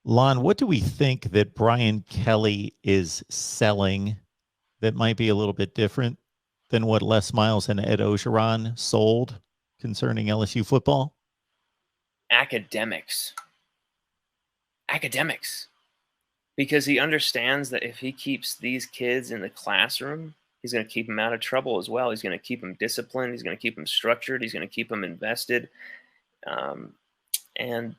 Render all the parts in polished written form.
Lon, what do we think that Brian Kelly is selling that might be a little bit different than what Les Miles and Ed Ogeron sold concerning LSU football? Academics. Academics. Because he understands that if he keeps these kids in the classroom, he's going to keep them out of trouble as well. He's going to keep them disciplined. He's going to keep them structured. He's going to keep them invested. Um, and,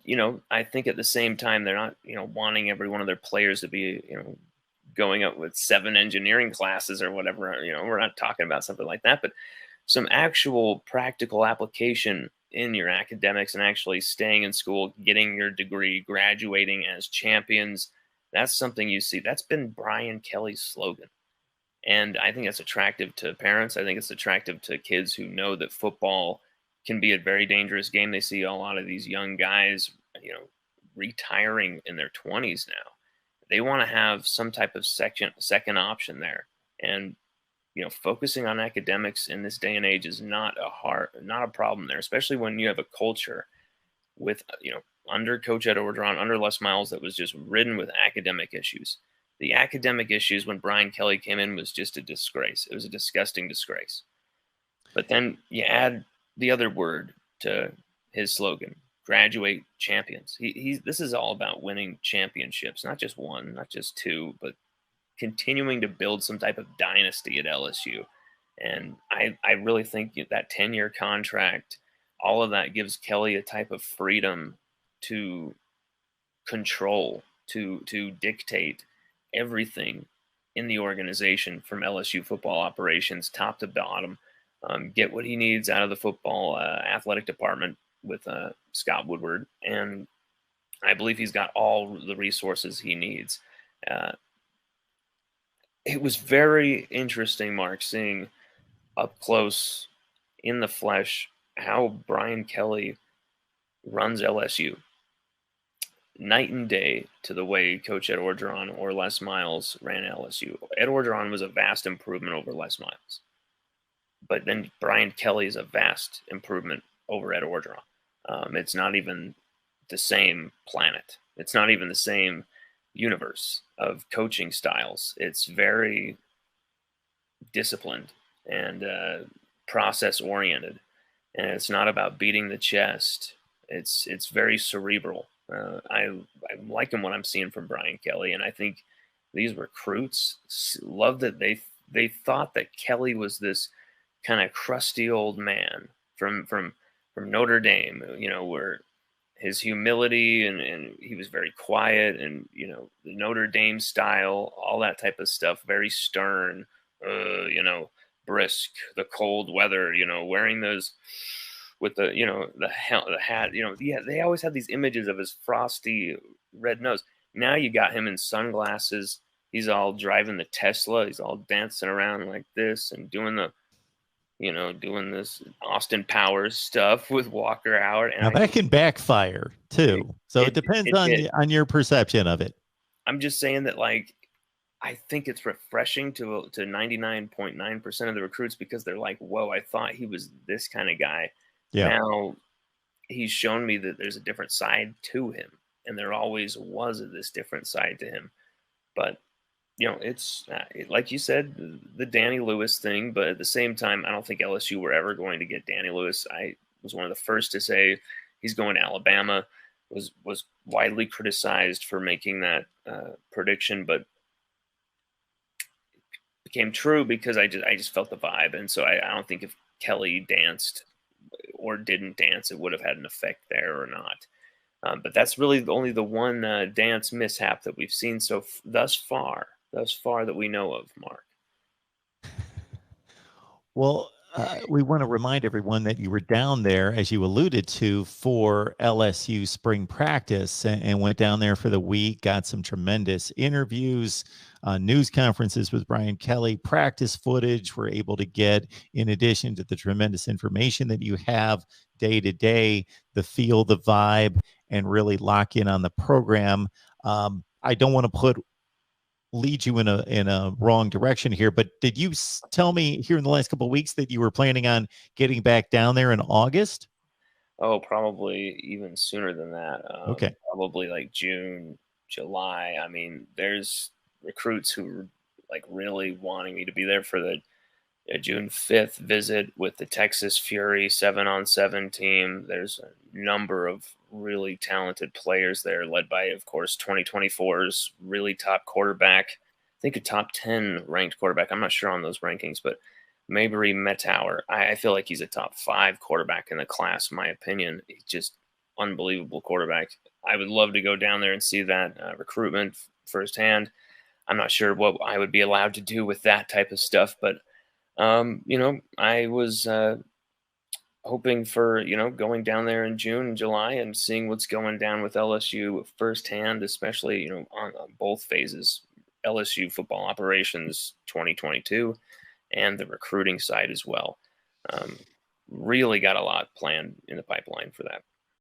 I think at the same time, they're not, wanting every one of their players to be, going up with 7 engineering classes or whatever. We're not talking about something like that, but some actual practical application in your academics and actually staying in school, getting your degree, graduating as champions. That's something you see. That's been Brian Kelly's slogan. And I think that's attractive to parents. I think it's attractive to kids who know that football can be a very dangerous game. They see a lot of these young guys, retiring in their 20s now. They want to have some type of second option there. And focusing on academics in this day and age is not a problem there, especially when you have a culture with, under Coach Ed Orgeron, under Les Miles, that was just ridden with academic issues. The academic issues when Brian Kelly came in was just a disgrace. It was a disgusting disgrace. But then you add the other word to his slogan: graduate champions. This is all about winning championships, not just one, not just two, but continuing to build some type of dynasty at LSU. And I really think that 10-year contract, all of that gives Kelly a type of freedom to control, to dictate everything in the organization, from LSU football operations, top to bottom, get what he needs out of the football athletic department with Scott Woodward. And I believe he's got all the resources he needs. It was very interesting, Mark, seeing up close in the flesh how Brian Kelly runs LSU. Night and day to the way Coach Ed Orgeron or Les Miles ran LSU. Ed Orgeron was a vast improvement over Les Miles. But then Brian Kelly is a vast improvement over Ed Orgeron. It's not even the same planet. It's not even the same universe of coaching styles. It's very disciplined and process oriented, and it's not about beating the chest. It's very cerebral. I'm liking what I'm seeing from Brian Kelly, and I think these recruits love that they thought that Kelly was this kind of crusty old man from Notre Dame, where his humility and he was very quiet, and the Notre Dame style, all that type of stuff, very stern, brisk, the cold weather, wearing those with the the hat, yeah, they always have these images of his frosty red nose. Now you got him in sunglasses. He's all driving the Tesla. He's all dancing around like this and doing this Austin Powers stuff with Walker Howard. And Now that can backfire too. So it depends on your perception of it. I'm just saying that, like, I think it's refreshing to 99.9% of the recruits, because they're like, whoa, I thought he was this kind of guy. Yeah. Now he's shown me that there's a different side to him, and there always was this different side to him. But it's like you said, the Danny Lewis thing. But at the same time, I don't think LSU were ever going to get Danny Lewis. I was one of the first to say he's going to Alabama. Was widely criticized for making that prediction, but it became true because I just felt the vibe. And so I don't think if Kelly danced or didn't dance, it would have had an effect there or not. But that's really only the one dance mishap that we've seen thus far that we know of, Mark. Well, we want to remind everyone that you were down there, as you alluded to, for LSU spring practice, and went down there for the week, got some tremendous interviews, news conferences with Brian Kelly, practice footage we're able to get, in addition to the tremendous information that you have day to day, the feel, the vibe, and really lock in on the program. I don't want to lead you in a wrong direction here, but did you tell me here in the last couple of weeks that you were planning on getting back down there in August? Oh, probably even sooner than that. Okay. Probably like June, July. I mean, there's recruits who are like really wanting me to be there for the June 5th visit with the Texas Fury 7-on-7 team. There's a number of really talented players there, led by, of course, 2024's really top quarterback. I think a top 10 ranked quarterback. I'm not sure on those rankings, but Mabry Metauer. I feel like he's a top 5 quarterback in the class, in my opinion. He's just unbelievable quarterback. I would love to go down there and see that recruitment firsthand. I'm not sure what I would be allowed to do with that type of stuff, but I was hoping for, going down there in June and July and seeing what's going down with LSU firsthand, especially, on both phases, LSU football operations 2022 and the recruiting side as well. Really got a lot planned in the pipeline for that.